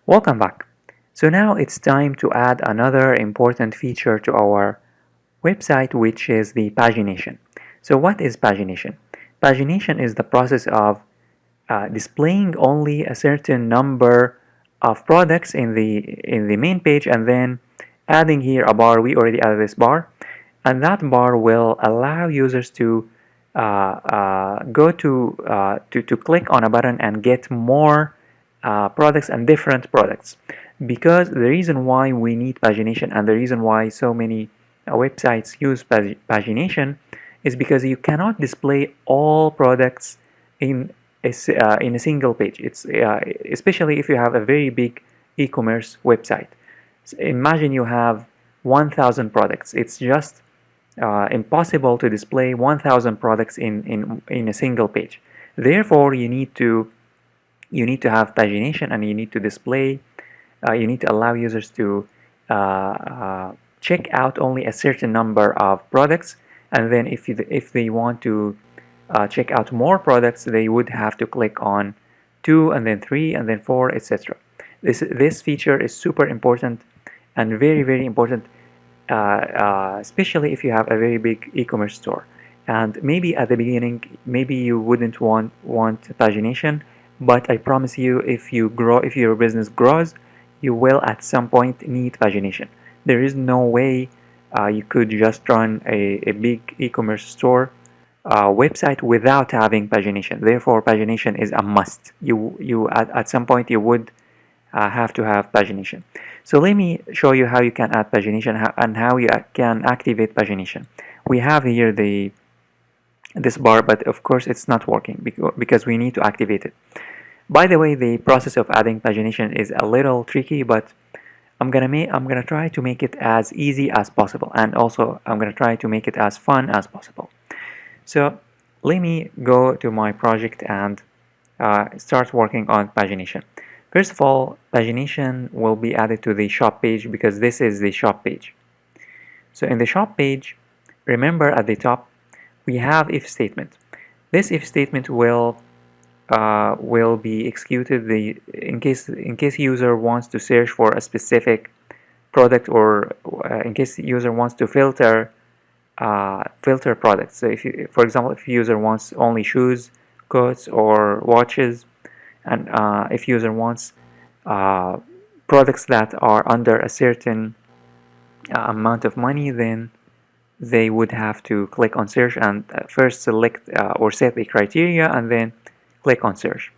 Welcome back. So now it's time to add another important feature to our website, which is the pagination. So what is pagination? Pagination is the process of displaying only a certain number of products in the main page and then adding here a bar. We already added this bar, and that bar will allow users to go to click on a button and get more products and different products. Because the reason why we need pagination and the reason why so many websites use pagination is because you cannot display all products in a single page. It's especially if you have a very big e-commerce website. So imagine you have 1,000 products. It's just impossible to display 1,000 products in a single page. Therefore, you need to have pagination, and you need to display. You need to allow users to check out only a certain number of products, and then if they want to check out more products, they would have to click on 2 and then 3 and then 4, etc. This feature is super important and very important, especially if you have a very big e-commerce store. And maybe at the beginning, maybe you wouldn't want pagination, but I promise you, if your business grows, you will at some point need pagination. There is no way you could just run a big e-commerce store website without having pagination. Therefore, pagination is a must. You at some point you would have to have pagination. So let me show you how you can add pagination and how you can activate pagination. We have here this bar, but of course it's not working because we need to activate it. By the way, the process of adding pagination is a little tricky, but I'm gonna try to make it as easy as possible, and also I'm gonna try to make it as fun as possible. So let me go to my project and start working on pagination. First of all, pagination will be added to the shop page because this is the shop page. So in the shop page, remember at the top we have if statement. This if statement will be executed in case user wants to search for a specific product, or in case the user wants to filter products. So for example, if user wants only shoes, coats, or watches, and if user wants products that are under a certain amount of money, then they would have to click on search and first select or set the criteria and then click on search.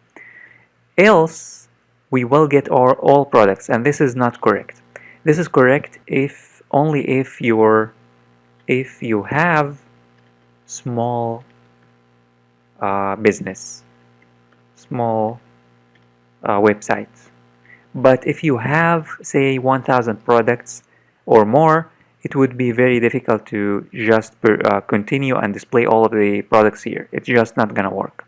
Else we will get all products, and this is not correct. This is correct only if you have small business, small website. But if you have, say, 1,000 products or more, it would be very difficult to just continue and display all of the products here. It's just not gonna work.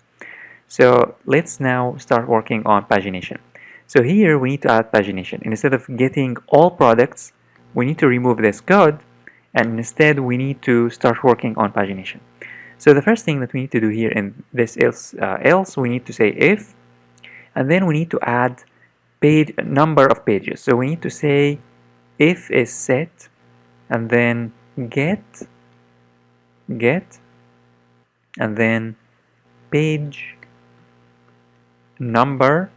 So let's now start working on pagination. So here we need to add pagination. Instead of getting all products, we need to remove this code, and instead we need to start working on pagination. So the first thing that we need to do here in this else, we need to say if, and then we need to add number of pages. So we need to say if is set, and then get, and then page number,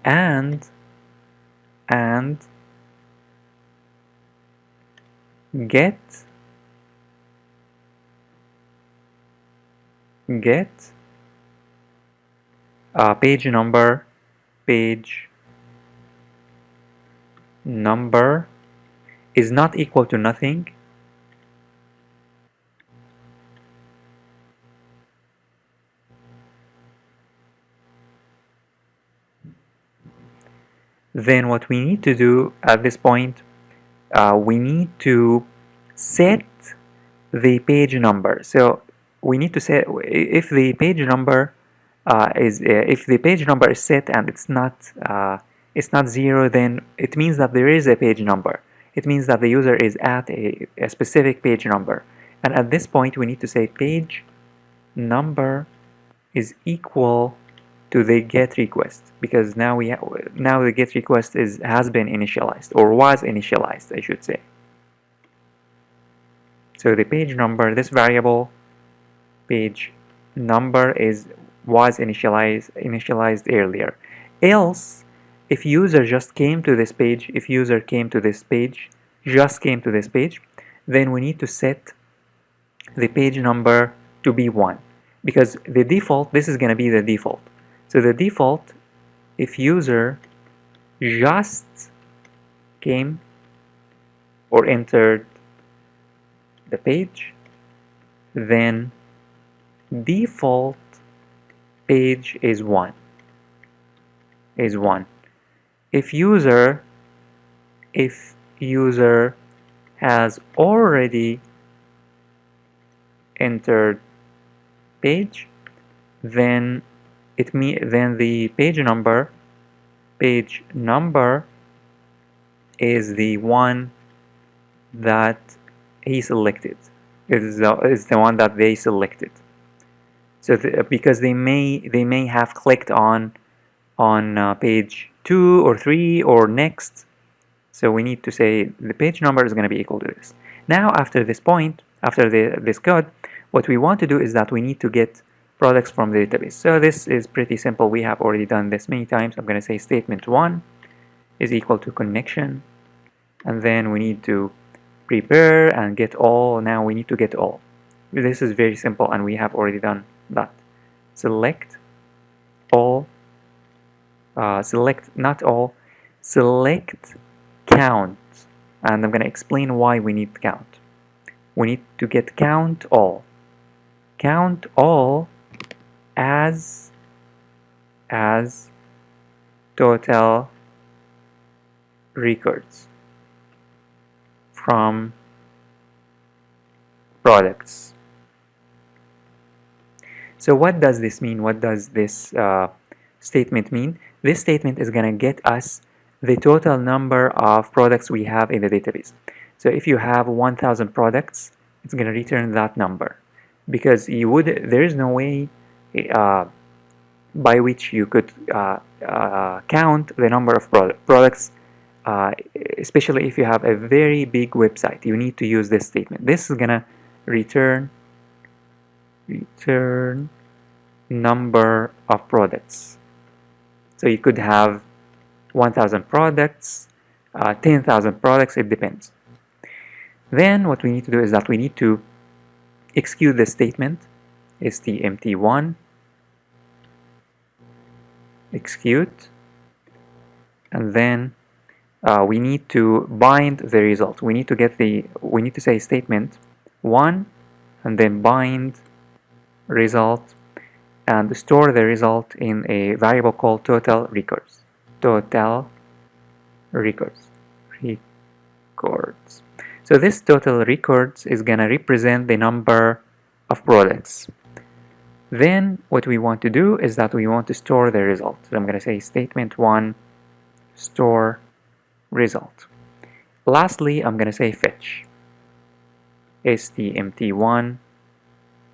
and get page number is not equal to nothing. Then what we need to do at this point, we need to set the page number. So we need to set if the page number is set and it's not 0, then it means that there is a page number. It means that the user is at a specific page number. And at this point we need to say page number is equal to the GET request, because now now the GET request has been initialized, or was initialized, I should say. So the page number, this variable page number was initialized earlier. Else, if user just came to this page, then we need to set the page number to be 1, because the default, this is going to be the default. So the default, if user just came or entered the page, then default page is 1. If user has already entered page, then the page number is the one that he selected, is the one that they selected. So because they may have clicked on page 2 or 3 or next, so we need to say the page number is going to be equal to this. Now after this point, after this code, what we want to do is that we need to get products from the database. So this is pretty simple. We have already done this many times. I'm going to say statement 1 is equal to connection, and then we need to prepare and get all. Now we need to get all. This is very simple, and we have already done that. Select all, select not all, select count, and I'm going to explain why we need count. We need to get count all as total records from products. So what does this mean? What does this statement mean? This statement is going to get us the total number of products we have in the database. So if you have 1,000 products, it's going to return that number, because there is no way by which you could count the number of products, especially if you have a very big website. You need to use this statement. This is going to return number of products. So you could have 1,000 products, 10,000 products, it depends. Then what we need to do is that we need to execute the statement stmt1 execute, and then we need to bind the result. We need to say statement 1 and then bind result and store the result in a variable called total records. So this total records is going to represent the number of products. Then what we want to do is that we want to store the result. So I'm going to say statement 1 store result. Lastly, I'm going to say fetch stmt1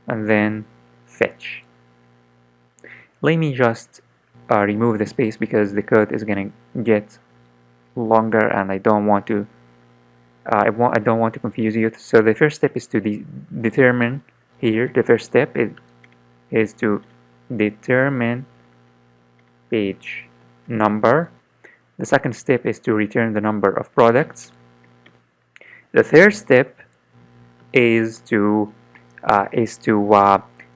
and then fetch. Let me just remove the space because the code is going to get longer and I don't want to confuse you. So the first step is to determine here. The first step is to determine page number. The second step is to return the number of products. The third step is to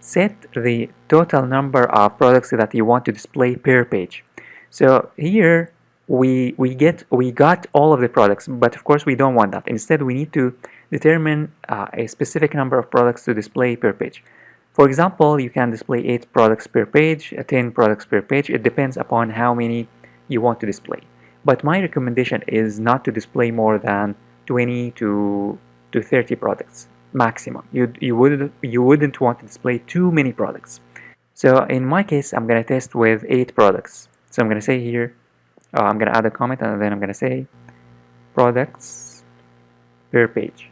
set the total number of products that you want to display per page. So here we got all of the products, but of course we don't want that. Instead, we need to determine a specific number of products to display per page. For example, you can display 8 products per page, 10 products per page. It depends upon how many you want to display. But my recommendation is not to display more than 20 to 30 products maximum. You wouldn't want to display too many products. So in my case, I'm going to test with 8 products. So I'm going to say here, I'm going to add a comment and then I'm going to say products per page.